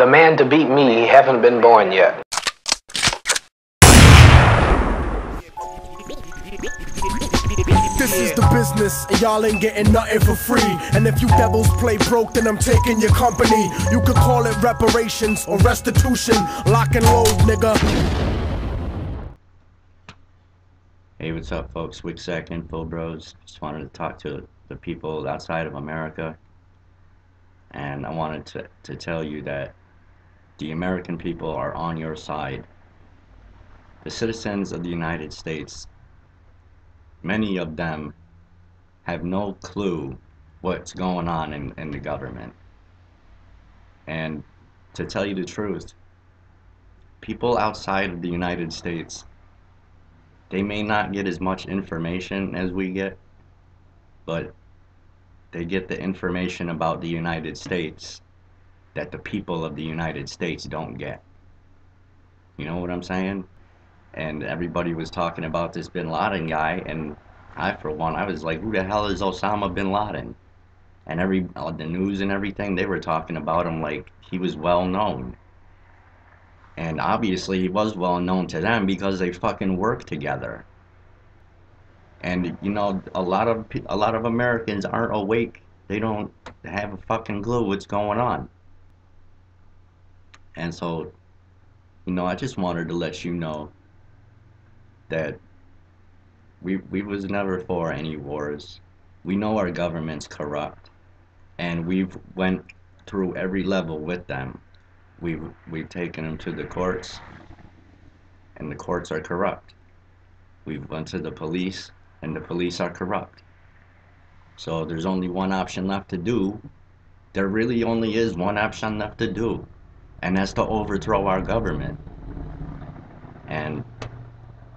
the man to beat me haven't been born yet. This is the business, and y'all ain't getting nothing for free. And if you devils play broke, then I'm taking your company. You could call it reparations or restitution. Lock and load, nigga. Hey, what's up, folks? Wick Second, Full Bros. Just wanted to talk to the people outside of America. And I wanted to tell you that the American people are on your side. The citizens of the United States, many of them have no clue what's going on in the government. And to tell you the truth, people outside of the United States, they may not get as much information as we get, but they get the information about the United States that the people of the United States don't get. You know what I'm saying? And everybody was talking about this Bin Laden guy, and I, for one, I was like, who the hell is Osama Bin Laden? And the news and everything, they were talking about him like he was well known. And obviously he was well known to them because they fucking work together. And you know, a lot of Americans aren't awake. They don't have a fucking clue what's going on. And so, you know, I just wanted to let you know that we was never for any wars. We know our government's corrupt, and we've went through every level with them. We've taken them to the courts, and the courts are corrupt. We've went to the police, and the police are corrupt. So there's only one option left to do. There really only is one option left to do, and that's to overthrow our government and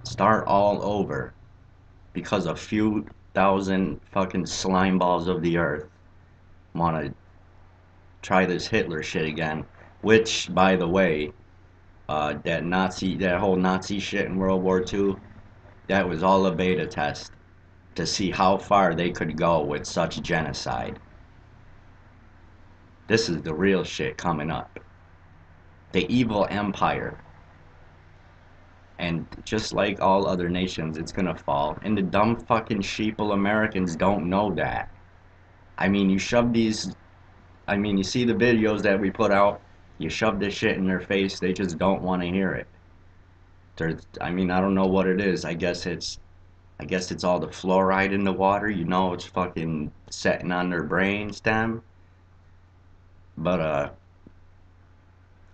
start all over, because a few thousand fucking slime balls of the earth want to try this Hitler shit again. Which, by the way, that whole Nazi shit in World War II, that was all a beta test to see how far they could go with such genocide. This is the real shit coming up. The evil empire. And just like all other nations, it's gonna fall. And the dumb fucking sheeple Americans don't know that. I mean, you see the videos that we put out, you shove this shit in their face, they just don't want to hear it. I don't know what it is. I guess it's all the fluoride in the water, you know, it's fucking setting on their brain stem. But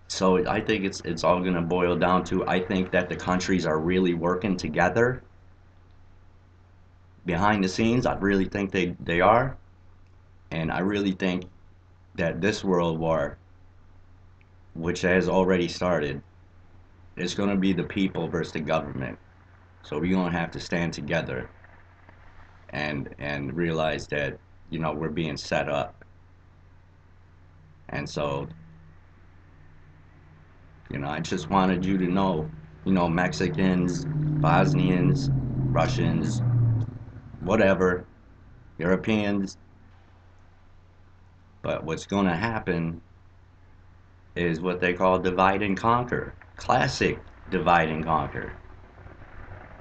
so I think it's all gonna boil down to, I think that the countries are really working together behind the scenes. I really think they are. And I really think that this world war, which has already started, is gonna be the people versus the government. So we're gonna have to stand together and realize that, you know, we're being set up. And so, you know, I just wanted you to know, you know, Mexicans, Bosnians, Russians, whatever, Europeans. But what's going to happen is what they call divide and conquer. Classic divide and conquer.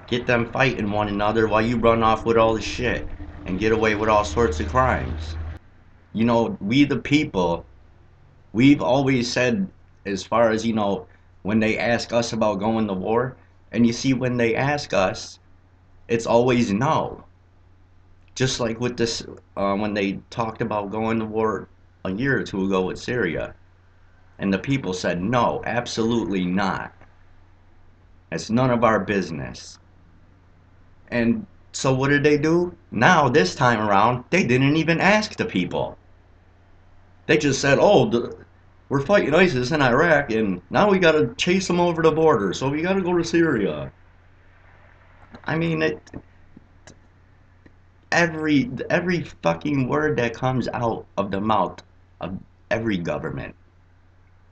Get them fighting one another while you run off with all the shit and get away with all sorts of crimes. You know, we the people, we've always said, as far as, you know, when they ask us about going to war, and you see when they ask us, it's always no. Just like with this, when they talked about going to war a year or two ago with Syria, and the people said no, absolutely not. It's none of our business. And so what did they do? Now, this time around, they didn't even ask the people. They just said, oh, we're fighting ISIS in Iraq, and now we gotta chase them over the border, so we gotta go to Syria. I mean, every fucking word that comes out of the mouth of every government,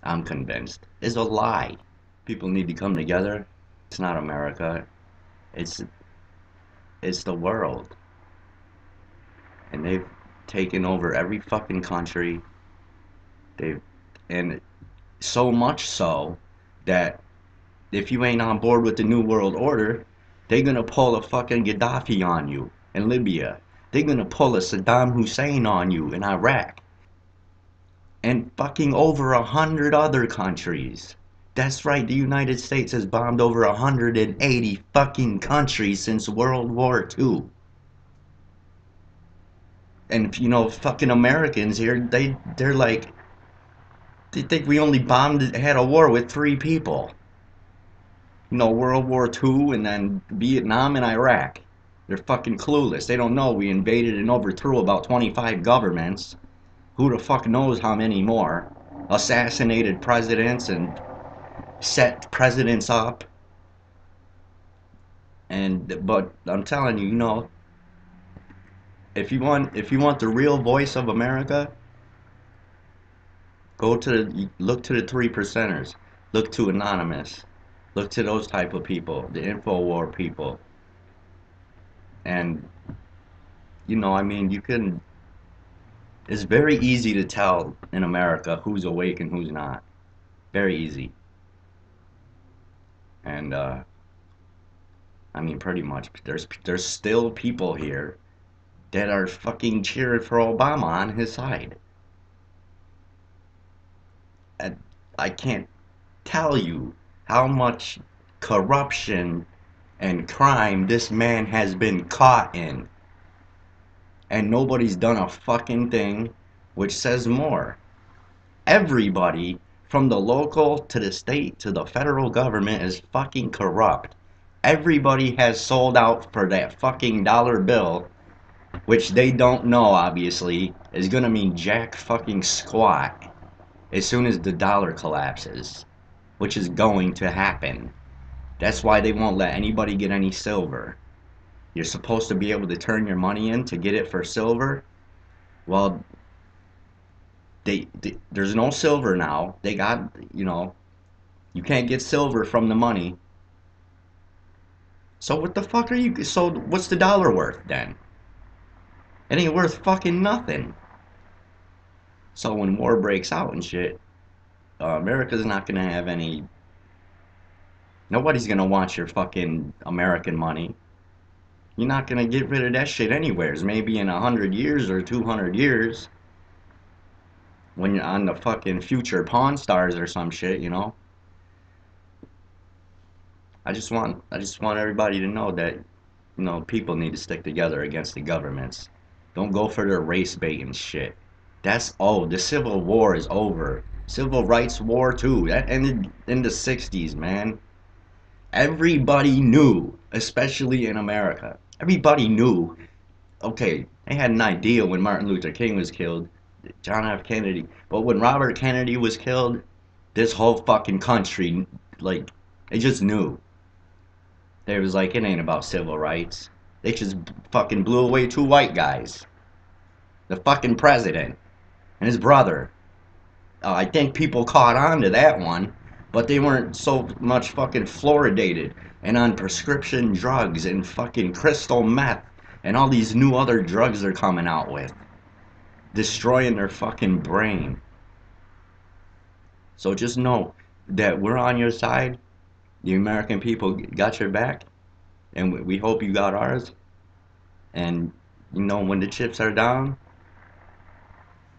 I'm convinced, is a lie. People need to come together. It's not America. It's the world. And they've taken over every fucking country. And So much so that if you ain't on board with the New World Order, they're gonna pull a fucking Gaddafi on you in Libya. They're gonna pull a Saddam Hussein on you in Iraq. And fucking over 100 other countries. That's right, the United States has bombed over 180 fucking countries since World War II. And you know, fucking Americans here, they're like, they think we only had a war with 3 people. You know, World War II and then Vietnam and Iraq. They're fucking clueless. They don't know we invaded and overthrew about 25 governments. Who the fuck knows how many more? Assassinated presidents and set presidents up. But I'm telling you, you know, if you want the real voice of America, look to the 3%ers. Look to Anonymous. Look to those type of people, the InfoWar people. And you know, I mean, it's very easy to tell in America who's awake and who's not. Very easy. And I mean, pretty much, there's still people here that are fucking cheering for Obama on his side. And I can't tell you how much corruption and crime this man has been caught in. And nobody's done a fucking thing, which says more. Everybody, from the local to the state to the federal government, is fucking corrupt. Everybody has sold out for that fucking dollar bill, which they don't know, obviously, is gonna mean jack fucking squat as soon as the dollar collapses, which is going to happen. That's why they won't let anybody get any silver. You're supposed to be able to turn your money in to get it for silver. Well, there's no silver now. They got, you know, you can't get silver from the money. So what the fuck are you, so what's the dollar worth then? It ain't worth fucking nothing. So when war breaks out and shit, America's not gonna have any, nobody's gonna want your fucking American money. You're not gonna get rid of that shit anywheres. Maybe in 100 years or 200 years, when you're on the fucking future Pawn Stars or some shit, you know. I just want everybody to know that, you know, people need to stick together against the governments. Don't go for their race bait and shit. That's the Civil War is over. Civil Rights War too. That ended in the 60s, man. Everybody knew, especially in America. Everybody knew. Okay, they had an idea when Martin Luther King was killed, John F. Kennedy, but when Robert Kennedy was killed, this whole fucking country, like, they just knew. They was like, it ain't about civil rights. They just fucking blew away 2 white guys. The fucking president and his brother. I think people caught on to that one, but they weren't so much fucking fluoridated and on prescription drugs and fucking crystal meth and all these new other drugs they're coming out with. Destroying their fucking brain. So just know that we're on your side. The American people got your back, and we hope you got ours. And you know, when the chips are down,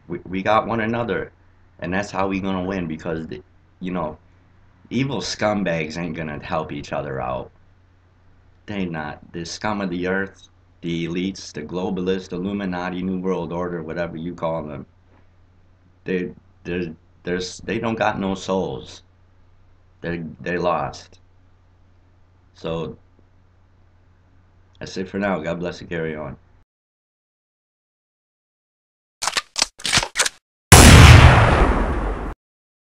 we got one another, and that's how we gonna win. Because you know, evil scumbags ain't gonna help each other out. They not. The scum of the earth, the elites, the globalists, Illuminati, New World Order, whatever you call them. They they don't got no souls. They lost. So that's it for now. God bless and carry on.